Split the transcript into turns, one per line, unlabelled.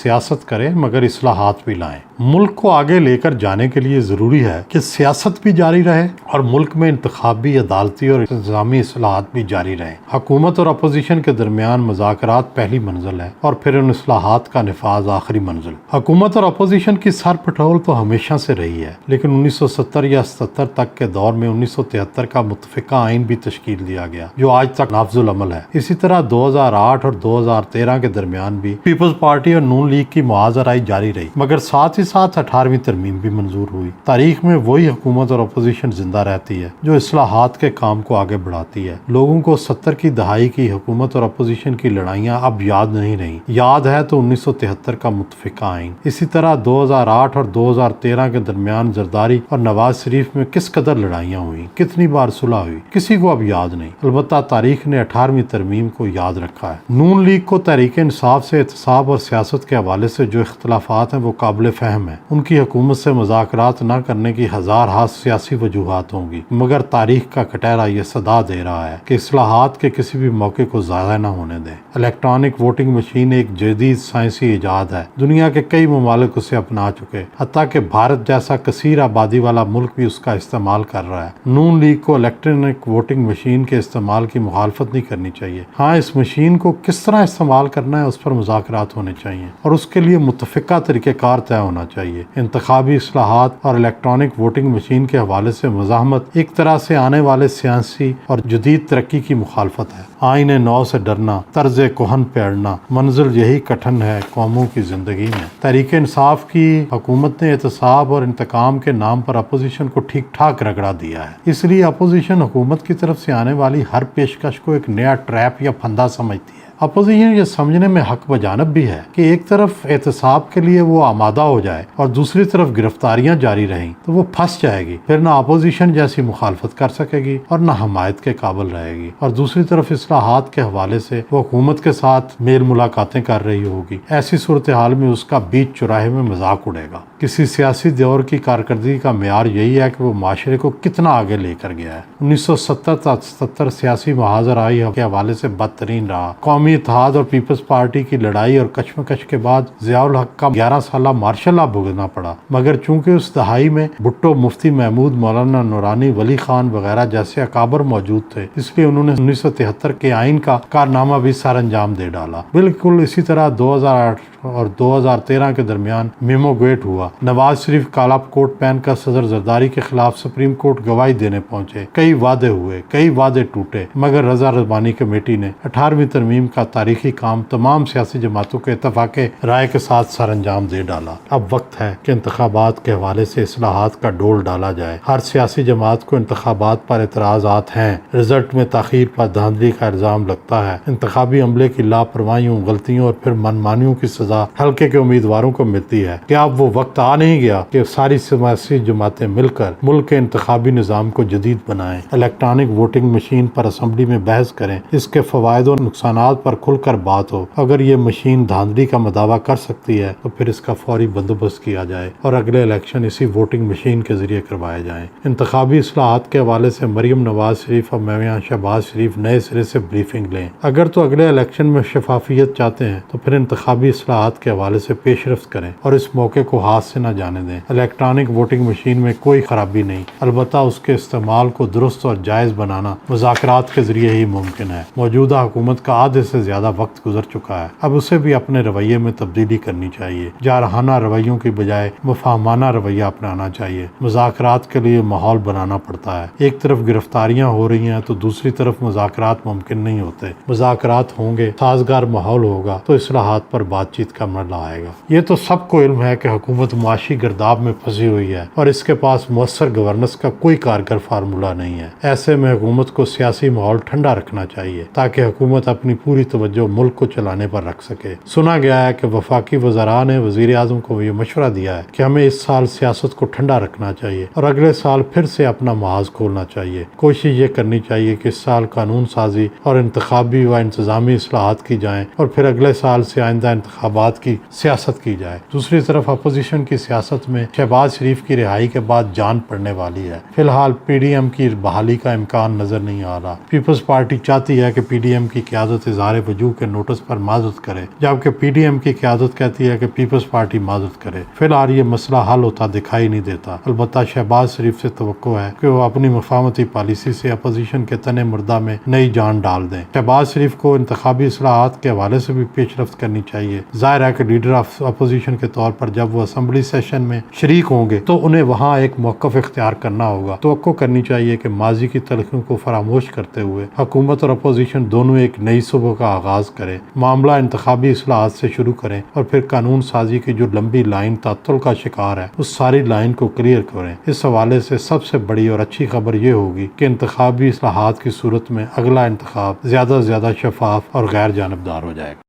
سیاست کریں مگر اصلاحات بھی لائیں۔ ملک کو آگے لے کر جانے کے لیے ضروری ہے کہ سیاست بھی جاری رہے اور ملک میں انتخابی، عدالتی اور انتظامی اصلاحات بھی جاری رہیں۔ حکومت اور اپوزیشن کے درمیان مذاکرات پہلی منزل ہے اور پھر ان اصلاحات کا نفاذ آخری منزل۔ حکومت اور اپوزیشن کی سر پٹول تو ہمیشہ سے رہی ہے، لیکن 1970 یا 77 تک کے دور میں 1973 کا متفقہ آئین بھی تشکیل دیا گیا جو آج تک نافذ العمل ہے۔ اسی طرح 2008 اور 2013 کے درمیان بھی پیپلز پارٹی اور نون لیگ کی معاذ آرائی جاری رہی، مگر ساتھ ہی ساتھ 18ویں ترمیم بھی منظور ہوئی۔ تاریخ میں وہی حکومت اور اپوزیشن زندہ رہتی ہے جو اصلاحات کے کام کو آگے بڑھاتی ہے۔ لوگوں کو 70 کی دہائی کی حکومت اور اپوزیشن کی لڑائیاں اب یاد نہیں رہیں، یاد ہے تو 1973 کا متفقہ آئین۔ اسی طرح 2008 اور 2013 کے درمیان زرداری اور نواز شریف میں کس قدر لڑائیاں ہوئیں، کتنی بار صلح ہوئی، کسی کو اب یاد نہیں۔ البتہ تاریخ نے 18ویں ترمیم کو یاد رکھا ہے۔ نون لیگ کو تحریک انصاف سے احتساب اور سیاست کے حوالے سے جو اختلافات ہیں وہ قابل فہم ہیں۔ ان کی حکومت سے مذاکرات نہ کرنے کی ہزارہا سیاسی وجوہات ہوں گی، مگر تاریخ کا کٹہرا یہ صدا دے رہا ہے کہ اصلاحات کے کسی بھی موقع کو ضائع نہ ہونے دیں۔ الیکٹرانک ووٹنگ مشین ایک جدید سائنسی ایجاد ہے، دنیا کے کئی ممالک اسے اپنا چکے، حتیٰ کہ بھارت جیسا کثیر آبادی والا ملک بھی اس کا استعمال کر رہا ہے۔ نون لیگ کو الیکٹرانک ووٹنگ مشین کے استعمال کی مخالفت نہیں کرنی چاہیے۔ ہاں، اس مشین کو کس طرح استعمال کرنا ہے اس پر مذاکرات ہونے چاہیے اور اس کے لیے متفقہ طریقہ کار طے ہونا چاہیے۔ انتخابی اصلاحات اور الیکٹرانک ووٹنگ مشین کے حوالے سے مزاحمت ایک طرح سے آنے والے سیاسی اور جدید ترقی کی مخالفت ہے۔ آئین نو سے ڈرنا، طرز کہن پہ اڑنا، منزل یہی کٹھن ہے قوموں کی زندگی میں۔ تحریک انصاف کی حکومت نے احتساب اور انتقام کے نام پر اپوزیشن کو ٹھیک ٹھاک رگڑا دیا ہے، اس لیے اپوزیشن حکومت کی طرف سے آنے والی ہر پیشکش کو ایک نیا ٹریپ یا پھندا سمجھتی ہے۔ اپوزیشن یہ سمجھنے میں حق بجانب بھی ہے کہ ایک طرف احتساب کے لیے وہ آمادہ ہو جائے اور دوسری طرف گرفتاریاں جاری رہیں تو وہ پھنس جائے گی، پھر نہ اپوزیشن جیسی مخالفت کر سکے گی اور نہ حمایت کے قابل رہے گی، اور دوسری طرف اصلاحات کے حوالے سے وہ حکومت کے ساتھ میل ملاقاتیں کر رہی ہوگی۔ ایسی صورتحال میں اس کا بیچ چوراہے میں مذاق اڑے گا۔ کسی سیاسی دور کی کارکردگی کا معیار یہی ہے کہ وہ معاشرے کو کتنا آگے لے کر گیا ہے۔ 1970 تا 77 سیاسی محاذ آرائی کے حوالے سے بدترین رہا۔ قومی اتحاد اور پیپلز پارٹی کی لڑائی اور کشمکش کے بعد ضیاء الحق کا 11 سالہ مارشل لا بھگتنا پڑا، مگر چونکہ اس دہائی میں بھٹو، مفتی محمود، مولانا نورانی، ولی خان وغیرہ جیسے اکابر موجود تھے، اس لیے انہوں نے 1973 کے آئین کا کارنامہ بھی سر انجام دے ڈالا۔ بالکل اسی طرح 2008 اور 2013 کے درمیان میمو گیٹ ہوا۔ نواز شریف کالا کوٹ پہن کر صدر زرداری کے خلاف سپریم کورٹ گواہی دینے پہنچے، کئی وعدے ہوئے، کئی وعدے ٹوٹے، مگر رضا رضوانی کمیٹی نے 18ویں ترمیم کا تاریخی کام تمام سیاسی جماعتوں کے اتفاق رائے کے ساتھ سر انجام دے ڈالا۔ اب وقت ہے کہ انتخابات کے حوالے سے اصلاحات کا ڈول ڈالا جائے۔ ہر سیاسی جماعت کو انتخابات پر اعتراضات ہیں، رزلٹ میں تاخیر پر دھاندلی کا الزام لگتا ہے، انتخابی عملے کی لاپرواہیوں، غلطیوں اور پھر منمانیوں کی سزا حلقے کے امیدواروں کو ملتی ہے۔ کیا اب وہ وقت آ نہیں گیا کہ ساری سیاسی جماعتیں مل کر ملک کے انتخابی نظام کو جدید بنائیں، الیکٹرانک ووٹنگ مشین پر اسمبلی میں بحث کریں، اس کے فوائد و نقصانات پر کھل کر بات ہو؟ اگر یہ مشین دھاندلی کا مداوع کر سکتی ہے تو پھر اس کا فوری بندوبست کیا جائے اور اگلے الیکشن اسی ووٹنگ مشین کے ذریعے کروائے جائیں۔ انتخابی اصلاحات کے حوالے سے مریم نواز شریف اور میاں شہباز شریف نئے سرے سے بریفنگ لیں۔ اگر تو اگلے الیکشن میں شفافیت چاہتے ہیں تو پھر انتخابی اصلاحات کے حوالے سے پیش رفت کریں اور اس موقع کو ہاتھ سے نہ جانے دیں۔ الیکٹرانک ووٹنگ مشین میں کوئی خرابی نہیں، البتہ اس کے استعمال کو درست اور جائز بنانا مذاکرات کے ذریعے ہی ممکن ہے۔ موجودہ حکومت کا آدھے سے زیادہ وقت گزر چکا ہے، اب اسے بھی اپنے رویے میں تبدیلی کرنی چاہیے۔ جارحانہ رویوں کی بجائے مفاہمانہ رویہ اپنانا چاہیے۔ مذاکرات کے لیے ماحول بنانا پڑتا ہے۔ ایک طرف گرفتاریاں ہو رہی ہیں تو دوسری طرف مذاکرات ممکن نہیں ہوتے۔ مذاکرات ہوں گے، سازگار ماحول ہوگا تو اصلاحات پر بات چیت کا مرحلہ آئے گا۔ یہ تو سب کو علم ہے کہ حکومت معاشی گرداب میں پھنسی ہوئی ہے اور اس کے پاس مؤثر گورننس کا کوئی کارگر فارمولہ نہیں ہے۔ ایسے میں حکومت کو سیاسی ماحول ٹھنڈا رکھنا چاہیے تاکہ حکومت اپنی پوری توجہ ملک کو چلانے پر رکھ سکے۔ سنا گیا ہے کہ وفاقی وزراء نے وزیر اعظم کو یہ مشورہ دیا ہے کہ ہمیں اس سال سیاست کو ٹھنڈا رکھنا چاہیے اور اگلے سال پھر سے اپنا محاذ کھولنا چاہیے۔ کوشش یہ کرنی چاہیے کہ اس سال قانون سازی اور انتخابی و انتظامی اصلاحات کی جائیں اور پھر اگلے سال سے آئندہ انتخابات کی سیاست کی جائے۔ دوسری طرف اپوزیشن کی سیاست میں شہباز شریف کی رہائی کے بعد جان پڑنے والی ہے۔ فی الحال پی ڈی ایم کی بحالی کا امکان نظر نہیں آ رہا۔ پیپلز پارٹی چاہتی ہے کہ پی ڈی ایم کی قیادت اظہار اظہار وجوہ کے نوٹس پر معذرت کرے، جبکہ پی ڈی ایم کی قیادت کہتی ہے کہ پیپلز پارٹی معذرت کرے۔ فی الحال یہ مسئلہ حل ہوتا دکھائی نہیں دیتا، البتہ شہباز شریف سے توقع ہے کہ وہ اپنی مفاہمتی پالیسی سے اپوزیشن کے تنے مردہ میں نئی جان ڈال دیں۔ شہباز شریف کو انتخابی اصلاحات کے حوالے سے بھی پیش رفت کرنی چاہیے۔ ظاہر ہے کہ لیڈر آف اپوزیشن کے طور پر جب وہ اسمبلی سیشن میں شریک ہوں گے تو انہیں وہاں ایک موقف اختیار کرنا ہوگا۔ توقع کرنی چاہیے کہ ماضی کی تلخیوں کو فراموش کرتے ہوئے حکومت اور اپوزیشن دونوں ایک نئی صبح کا آغاز کریں، معاملہ انتخابی اصلاحات سے شروع کریں اور پھر قانون سازی کی جو لمبی لائن تعطل کا شکار ہے اس ساری لائن کو کلیئر کریں۔ اس حوالے سے سب سے بڑی اور اچھی خبر یہ ہوگی کہ انتخابی اصلاحات کی صورت میں اگلا انتخاب زیادہ سے زیادہ شفاف اور غیر جانبدار ہو جائے گا۔